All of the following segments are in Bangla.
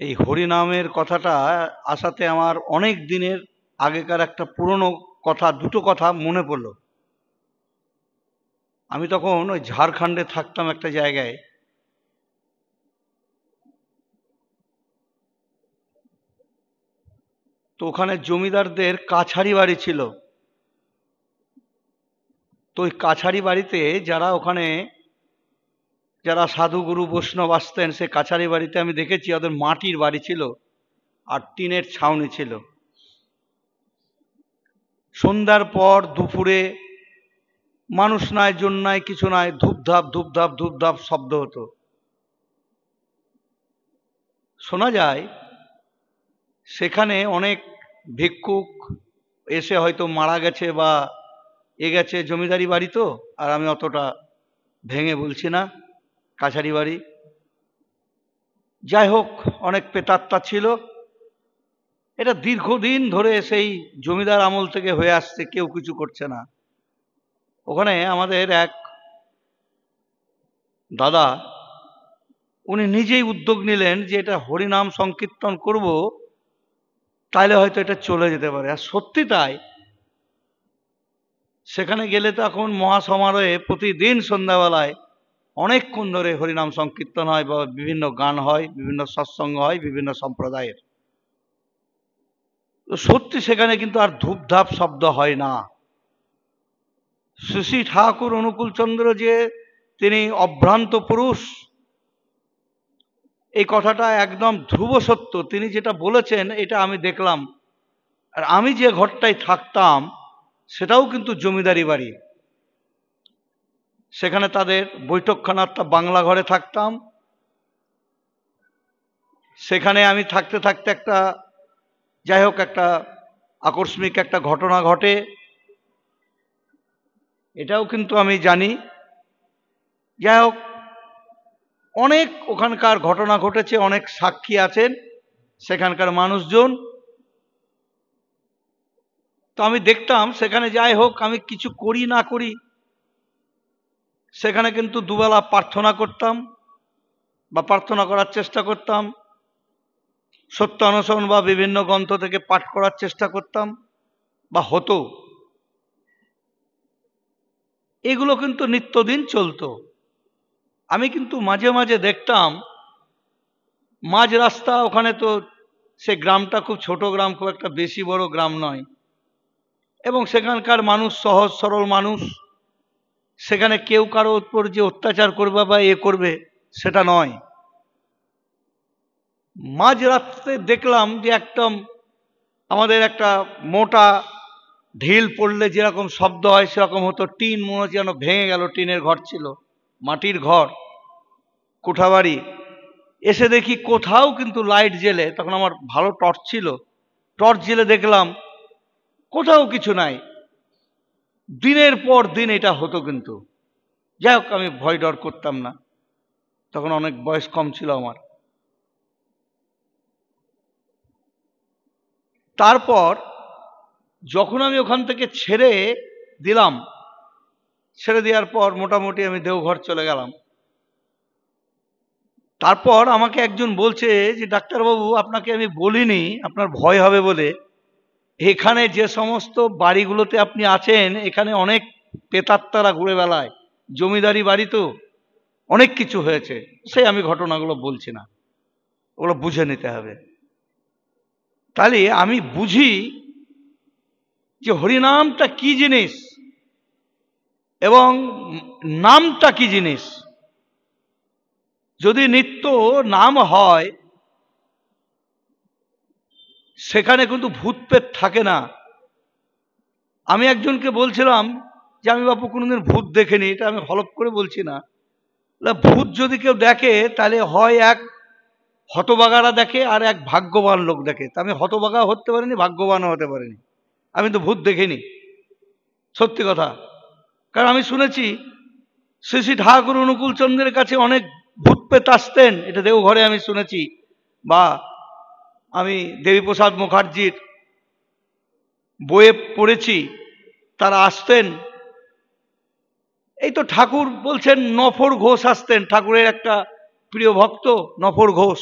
এই হরিনামের কথাটা আসাতে আমার অনেক দিনের আগেকার একটা পুরনো কথা, দুটো কথা মনে পড়লো। আমি তখন ওই ঝাড়খণ্ডে থাকতাম একটা জায়গায়। তো ওখানে জমিদারদের কাছারি বাড়ি ছিল। তো ওই কাছারি বাড়িতে যারা সাধু গুরু বৈষ্ণব আসতেন, সে কাছারি বাড়িতে আমি দেখেছি ওদের মাটির বাড়ি ছিল আর টিনের ছাউনি ছিল। সন্ধ্যার পর দুপুরে মানুষ নাই, জন নাই, কিছু নাই, ধূপধাপ ধূপধাপ ধূপধাপ শব্দ হতো। শোনা যায় সেখানে অনেক ভিক্ষুক এসে হয়তো মারা গেছে বা গেছে। জমিদারি বাড়ি তো, আর আমি অতটা ভেঙে বলছি না, কাছারি বাড়ি। যাই হোক, অনেক প্রেতাত্মা ছিল। এটা দীর্ঘদিন ধরে সেই জমিদার আমল থেকে হয়ে আসছে, কেউ কিছু করছে না। ওখানে আমাদের এক দাদা, উনি নিজেই উদ্যোগ নিলেন যে এটা হরিনাম সংকীর্তন করব, তাইলে হয়তো এটা চলে যেতে পারে। আর সত্যি তাই। সেখানে গেলে তো এখন মহাসমারোহে প্রতিদিন সন্ধ্যাবেলায় অনেকক্ষণ ধরে হরিনাম সংকীর্তন হয় বা বিভিন্ন গান হয়, বিভিন্ন সৎসঙ্গ হয় বিভিন্ন সম্প্রদায়ের। তো সত্যি সেখানে কিন্তু আর ধূপধাপ শব্দ হয় না। শ্রী শ্রী ঠাকুর অনুকূলচন্দ্র যে তিনি অভ্রান্ত পুরুষ, এই কথাটা একদম ধ্রুব সত্য। তিনি যেটা বলেছেন এটা আমি দেখলাম। আর আমি যে ঘরটায় থাকতাম সেটাও কিন্তু জমিদারি বাড়ি। সেখানে তাদের বৈঠকখানাটা বাংলা ঘরে থাকতাম। সেখানে আমি থাকতে থাকতে একটা, যাই হোক, একটা আকস্মিক একটা ঘটনা ঘটে, এটাও কিন্তু আমি জানি। যাই হোক, অনেক ওখানকার ঘটনা ঘটেছে, অনেক সাক্ষী আছেন সেখানকার মানুষজন। তো আমি দেখতাম সেখানে, যাই হোক, আমি কিছু করি না করি, সেখানে কিন্তু দুবেলা প্রার্থনা করতাম বা প্রার্থনা করার চেষ্টা করতাম, সত্য অনুসরণ বা বিভিন্ন গ্রন্থ থেকে পাঠ করার চেষ্টা করতাম বা হতো। এগুলো কিন্তু নিত্যদিন চলতো। আমি কিন্তু মাঝে মাঝে দেখতাম মাঝ রাস্তা, ওখানে তো সে গ্রামটা খুব ছোট গ্রাম, খুব একটা বেশি বড় গ্রাম নয়, এবং সেখানকার মানুষ সহজ সরল মানুষ। সেখানে কেউ কারো উপর যে অত্যাচার করবে বা করবে সেটা নয়। মাঝ রাস্তাতে দেখলাম যে একদম আমাদের একটা মোটা ঢিল পড়লে যেরকম শব্দ হয় সেরকম হতো। টিন মনে হচ্ছে যেন ভেঙে গেল। টিনের ঘর ছিল, মাটির ঘর, কোঠাবাড়ি। এসে দেখি কোথাও কিন্তু লাইট জ্বেলে, তখন আমার ভালো টর্চ ছিল, টর্চ জ্বেলে দেখলাম কোথাও কিছু নাই। দিনের পর দিন এটা হতো কিন্তু। যাই হোক, আমি ভয় ডর করতাম না, তখন অনেক বয়স কম ছিল আমার। তারপর যখন আমি ওখান থেকে ছেড়ে দিলাম, ছেড়ে দেওয়ার পর মোটামুটি আমি দেওঘর চলে গেলাম। তারপর আমাকে একজন বলছে যে, ডাক্তারবাবু, আপনাকে আমি বলিনি আপনার ভয় হবে বলে, এখানে যে সমস্ত বাড়িগুলোতে আপনি আছেন এখানে অনেক প্রেতাত্মারা ঘুরে বেড়ায়। জমিদারি বাড়ি তো, অনেক কিছু হয়েছে। সে আমি ঘটনাগুলো বলছি না, ওগুলো বুঝে নিতে হবে। তাহলে আমি বুঝি যে হরিনামটা কি জিনিস এবং নামটা কি জিনিস। যদি নিত্য নাম হয় সেখানে কিন্তু ভূত প্রেত থাকে না। আমি একজনকে বলছিলাম যে, আমি বাপু কোনোদিন ভূত দেখিনি, এটা আমি হলপ করে বলছি না। ভূত যদি কেউ দেখে তাহলে হয় এক হতবাগারা দেখে আর এক ভাগ্যবান লোক দেখে। তা আমি হতবাগা হতে পারিনি, ভাগ্যবানও হতে পারিনি। আমি তো ভূত দেখিনি, সত্যি কথা। কারণ আমি শুনেছি শ্রী শ্রী ঠাকুর অনুকূলচন্দ্রের কাছে অনেক ভূত প্রেত আসতেন, এটা দেওঘরে আমি শুনেছি। বা আমি দেবীপ্রসাদ মুখার্জির বইয়ে পড়েছি, তারা আসতেন। এই তো ঠাকুর বলছেন নফর ঘোষ আসতেন, ঠাকুরের একটা প্রিয় ভক্ত নফর ঘোষ।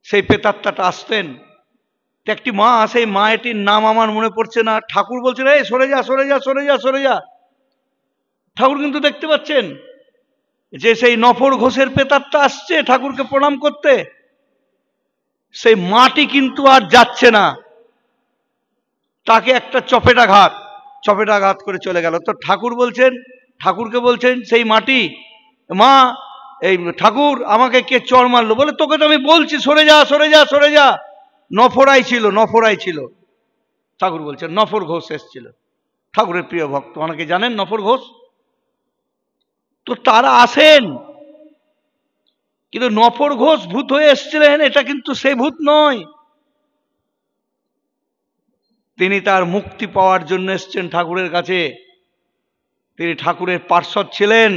সেই প্রেতাত্মাটা আসতেন। একটি মা, সেই মাটির নাম আমার মনে পড়ছে না, ঠাকুর বলছেন এই সরে যা সরে যা সরে যা সরে যা। ঠাকুর কিন্তু দেখতে পাচ্ছেন যে সেই নফর ঘোষের প্রেতাত্মা আসছে ঠাকুরকে প্রণাম করতে, সেই মাটি কিন্তু আর যাচ্ছে না, তাকে একটা চপেটাঘাত করে চলে গেল। তো ঠাকুর বলছেন, ঠাকুরকে বলছেন সেই মাটি, মা এই ঠাকুর আমাকে কে চড় মারলো? বলে তোকে তো আমি বলছি সরে যা সরে যা সরে যা। নফরাই ছিল। ঠাকুর বলছেন নফর ঘোষ এসেছিল, ঠাকুরের প্রিয় ভক্ত, অনেকে জানেন নফর ঘোষ। তো তারা আসেন, কিন্তু নফর ঘোষ ভূত হয়ে এসেছিলেন এটা কিন্তু সেই ভূত নয়, তিনি তার মুক্তি পাওয়ার জন্য এসেছেন ঠাকুরের কাছে। তিনি ঠাকুরের পার্ষদ ছিলেন,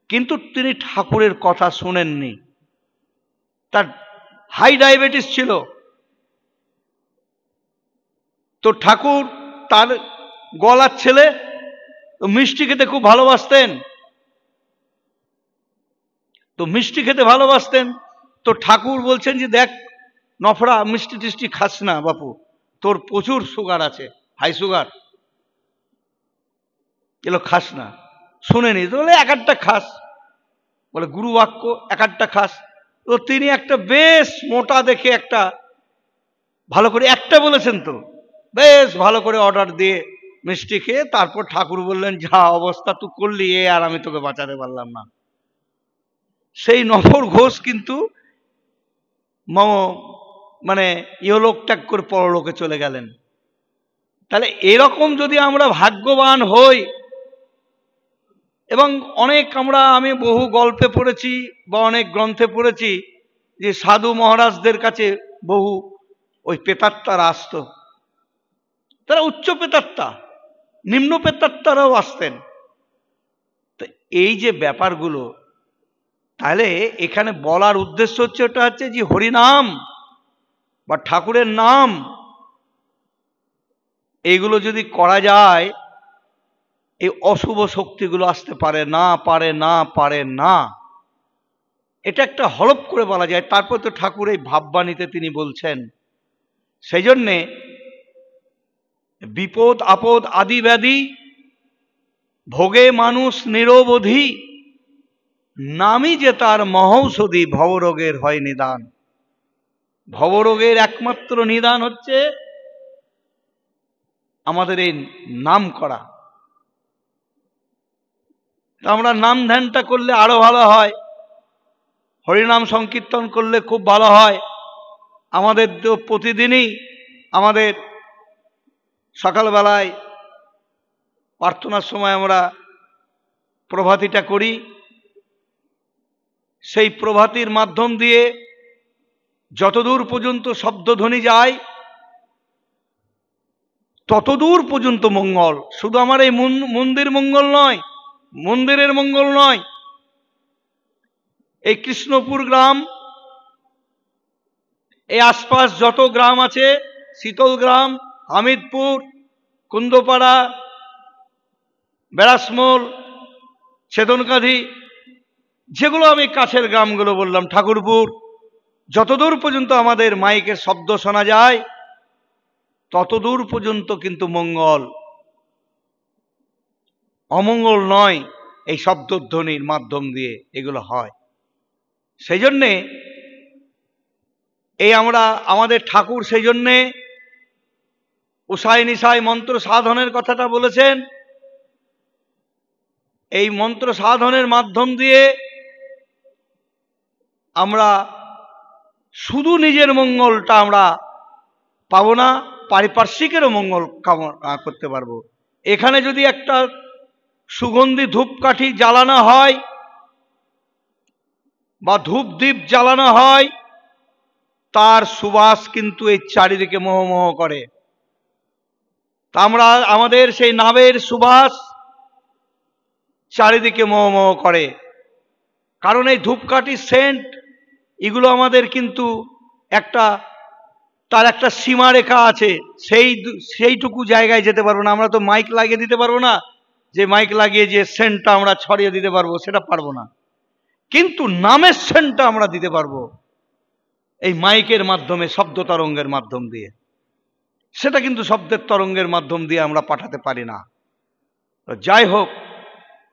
কিন্তু তিনি ঠাকুরের কথা শুনেননি। তার হাই ডায়াবেটিস ছিল। তো ঠাকুর তার গলার ছেলে, মিষ্টি খেতে খুব ভালোবাসতেন। তো ঠাকুর বলছেন যে দেখ নফরা, মিষ্টি টিষ্টি খাস না বাপু, তোর প্রচুর সুগার আছে, হাই সুগার, এগুলো খাস না। শুনেনি তো, বলে এক একটা খাস, বলে গুরু বাক্য এক একটা খাস। তো তিনি একটা বেশ মোটা দেখে একটা ভালো করে একটা বলেছেন, তো বেশ ভালো করে অর্ডার দিয়ে মিষ্টি খেয়ে তারপর ঠাকুর বললেন যা অবস্থা তুই করলি, এ আর আমি তোকে বাঁচাতে পারলাম না। সেই নফর ঘোষ কিন্তু মানে ইহলোক ত্যাগ করে পরলোকে চলে গেলেন। তাহলে এরকম যদি আমরা ভাগ্যবান হই, এবং আমি বহু গল্পে পড়েছি বা অনেক গ্রন্থে পড়েছি যে সাধু মহারাজদের কাছে বহু ওই প্রেতাত্মারা আসতো, তারা উচ্চ প্রেতাত্মা, নিম্ন প্রেতাত্মারাও আসতেন। তো এই যে ব্যাপারগুলো, তাহলে এখানে বলার উদ্দেশ্য হচ্ছে ওটা হচ্ছে যে হরিনাম বা ঠাকুরের নাম এইগুলো যদি করা যায়, এই অশুভ শক্তিগুলো আসতে পারে না। এটা একটা হলপ করে বলা যায়। তারপর তো ঠাকুর এই ভাববাণীতে তিনি বলছেন, সেই জন্যে বিপদ আপদ আদি ব্যাধি ভোগে মানুষ নিরবধি, নামই যে তার মহৌষধি ভবরোগের হয় নিদান। ভবরোগের একমাত্র নিদান হচ্ছে আমাদের এই নাম করা। আমরা নাম ধ্যানটা করলে আরো ভালো হয়, হরিনাম সংকীর্তন করলে খুব ভালো হয়। আমাদের তো প্রতিদিনই আমাদের সকালবেলায় প্রার্থনার সময় আমরা প্রভাতিটা করি, সেই প্রভাতির মাধ্যম দিয়ে যতদূর পর্যন্ত শব্দধ্বনি যায় ততদূর পর্যন্ত মঙ্গল। শুধু আমার এই মন্দিরের মঙ্গল নয়, এই কৃষ্ণপুর গ্রাম, এই আশপাশ যত গ্রাম আছে, শীতলগ্রাম, হামিদপুর, কুন্দপাড়া, বেড়াসমোল, ছেদনকাঁধি, যেগুলো আমি কাছের গ্রামগুলো বললাম, ঠাকুরপুর, যতদূর পর্যন্ত আমাদের মাইকের শব্দ শোনা যায় ততদূর পর্যন্ত কিন্তু মঙ্গল, অমঙ্গল নয়। এই শব্দধ্বনির মাধ্যম দিয়ে এগুলো হয়। সেই জন্যে আমাদের ঠাকুর সেই জন্যে উষায় নিশায় মন্ত্র সাধনের কথাটা বলেছেন। এই মন্ত্র সাধনের মাধ্যম দিয়ে আমরা শুধু নিজের মঙ্গলটা আমরা পাবো না, পারিপার্শ্বিকেরও মঙ্গল কামনা করতে পারবো। এখানে যদি একটা সুগন্ধি ধূপকাঠি জ্বালানো হয় বা ধূপদীপ জ্বালানো হয়, তার সুবাস কিন্তু এই চারিদিকে মোহমোহ করে। তা আমরা আমাদের সেই নামের সুবাস চারিদিকে মোহমোহ করে, কারণ এই ধূপকাঠি সেন্ট এগুলো আমাদের কিন্তু তার একটা সীমারেখা আছে, সেইটুকু জায়গায় যেতে পারবো না। আমরা তো মাইক লাগিয়ে দিতে পারবো না, যে মাইক লাগিয়ে যে সেন্টটা আমরা ছড়িয়ে দিতে পারবো, সেটা পারবো না। কিন্তু নামের সেন্টটা আমরা দিতে পারবো। এই মাইকের মাধ্যমে, শব্দ তরঙ্গের মাধ্যম দিয়ে। সেটা কিন্তু শব্দের তরঙ্গের মাধ্যম দিয়ে আমরা পাঠাতে পারি না। তো যাই হোক,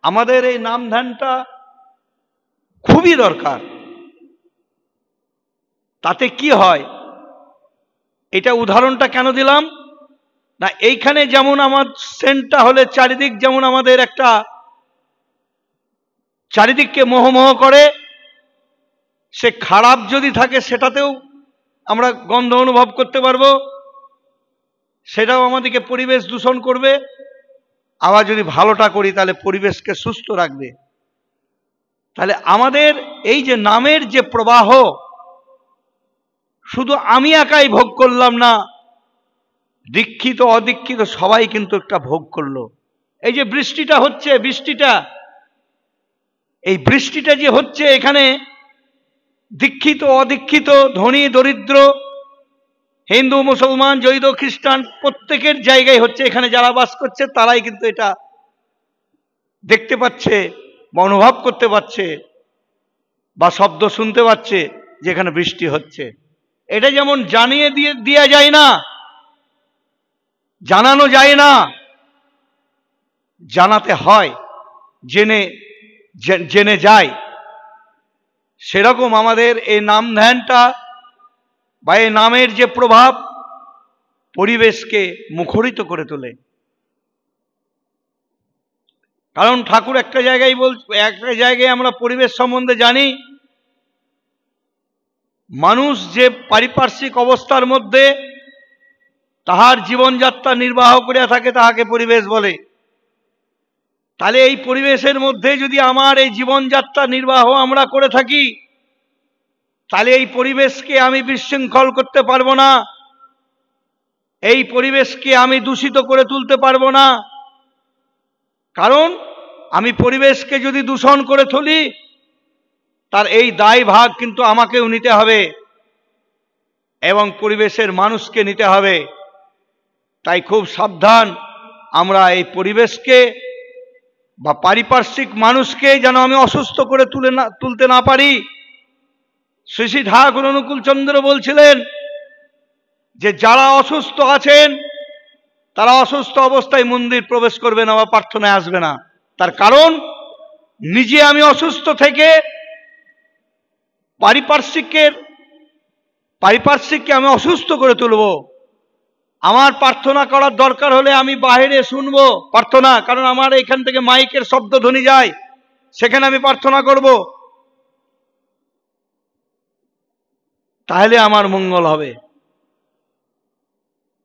আমাদের এই নাম ধ্যানটা খুবই দরকার। তাতে কি হয়, এটা উদাহরণটা কেন দিলাম না, এইখানে যেমন আমার সেন্টটা হলে চারিদিক যেমন আমাদের একটা চারিদিককে মোহমোহ করে, সে খারাপ যদি থাকে সেটাতেও আমরা গন্ধ অনুভব করতে পারবো, সেটাও আমাদেরকে পরিবেশ দূষণ করবে। আবার যদি ভালোটা করি তাহলে পরিবেশকে সুস্থ রাখবে। তাহলে আমাদের এই যে নামের যে প্রবাহ, শুধু আমি একাই ভোগ করলাম না, দীক্ষিত অদীক্ষিত সবাই কিন্তু একটা ভোগ করলো। এই যে বৃষ্টিটা হচ্ছে, এই বৃষ্টিটা যে হচ্ছে, এখানে দীক্ষিত অদীক্ষিত, ধনী দরিদ্র, হিন্দু মুসলমান জৈন খ্রিস্টান প্রত্যেকের জায়গায় হচ্ছে। এখানে যারা বাস করছে তারাই কিন্তু এটা দেখতে পাচ্ছে বা অনুভব করতে পারছে বা শব্দ শুনতে পাচ্ছে যে এখানে বৃষ্টি হচ্ছে। এটা যেমন জানিয়ে দেওয়া যায় না, জানানো যায় না, জানাতে হয়, জেনে যায়। সেরকম আমাদের এই নাম ধ্যানটা বা এই নামের যে প্রভাব পরিবেশকে মুখরিত করে তোলে। কারণ ঠাকুর একটা জায়গায় আমরা পরিবেশ সম্বন্ধে জানি, মানুষ যে পারিপার্শ্বিক অবস্থার মধ্যে তাহার জীবনযাত্রা নির্বাহ করিয়া থাকে তাহাকে পরিবেশ বলে। তাহলে এই পরিবেশের মধ্যে যদি আমার এই জীবনযাত্রা নির্বাহ আমরা করে থাকি, তাহলে এই পরিবেশকে আমি বিশৃঙ্খল করতে পারবো না, এই পরিবেশকে আমি দূষিত করে তুলতে পারবো না। কারণ আমি পরিবেশকে যদি দূষণ করে তুলি, তার এই দায় ভাগ কিন্তু আমাকেও নিতে হবে এবং পরিবেশের মানুষকে নিতে হবে। তাই খুব সাবধান, আমরা এই পরিবেশকে বা পারিপার্শ্বিক মানুষকে যেন আমি অসুস্থ করে তুলতে না পারি। শ্রী শ্রী ঠাকুর অনুকূল চন্দ্র বলছিলেন যে যারা অসুস্থ আছেন তারা অসুস্থ অবস্থায় মন্দির প্রবেশ করবে না বা প্রার্থনায় আসবে না। তার কারণ, নিজে আমি অসুস্থ থেকে পারিপার্শ্বিককে আমি অসুস্থ করে তুলব। আমার প্রার্থনা করার দরকার হলে আমি বাইরে শুনবো প্রার্থনা, কারণ আমার এখান থেকে মাইকের শব্দ ধ্বনি যায়, সেখানে আমি প্রার্থনা করব, তাহলে আমার মঙ্গল হবে।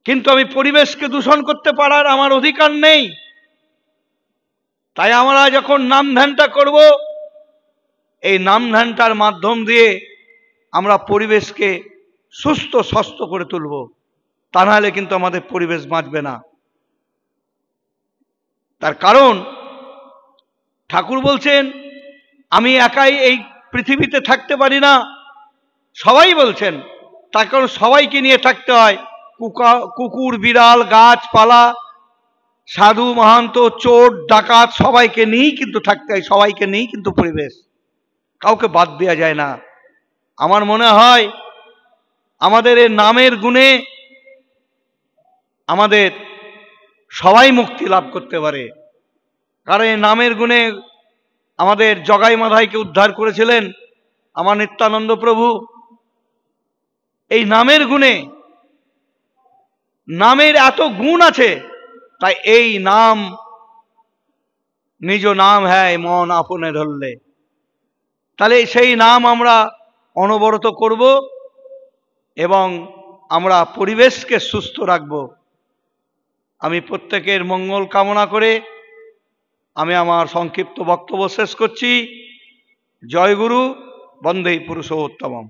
কিন্তু আমি পরিবেশকে দূষণ করতে পারার আমার অধিকার নেই। তাই আমরা যখন নাম ধ্যানটা করব, এই নাম ধ্যানটার মাধ্যম দিয়ে আমরা পরিবেশকে সুস্থ স্বাস্থ্য করে তুলব, তা নাহলে কিন্তু আমাদের পরিবেশ বাঁচবে না। তার কারণ ঠাকুর বলছেন আমি একাই এই পৃথিবীতে থাকতে পারি না, সবাই বলছেন। তার কারণ সবাইকে নিয়ে থাকতে হয়, কুকুর বিড়াল গাছপালা সাধু মহান্ত চোর ডাকাত সবাইকে নিয়েই কিন্তু থাকতে হয়, সবাইকে নিয়েই কিন্তু পরিবেশ, কাউকে বাদ দেওয়া যায় না। আমার মনে হয় আমাদের এই নামের গুণে আমাদের সবাই মুক্তি লাভ করতে পারে। কারণ এই নামের গুণে আমাদের জগাই মাধাইকে উদ্ধার করেছিলেন আমার নিত্যানন্দ প্রভু। এই নামের গুণে, নামের এত গুণ আছে, তাই এই নাম নিজ নাম হ্যায় মন আপনে ধরলে, তাহলে সেই নাম আমরা অনবরত করব এবং আমরা পরিবেশকে সুস্থ রাখব। আমি প্রত্যেকের মঙ্গল কামনা করে আমি আমার সংক্ষিপ্ত বক্তব্য শেষ করছি। জয় গুরু, বন্দে পুরুষোত্তমম।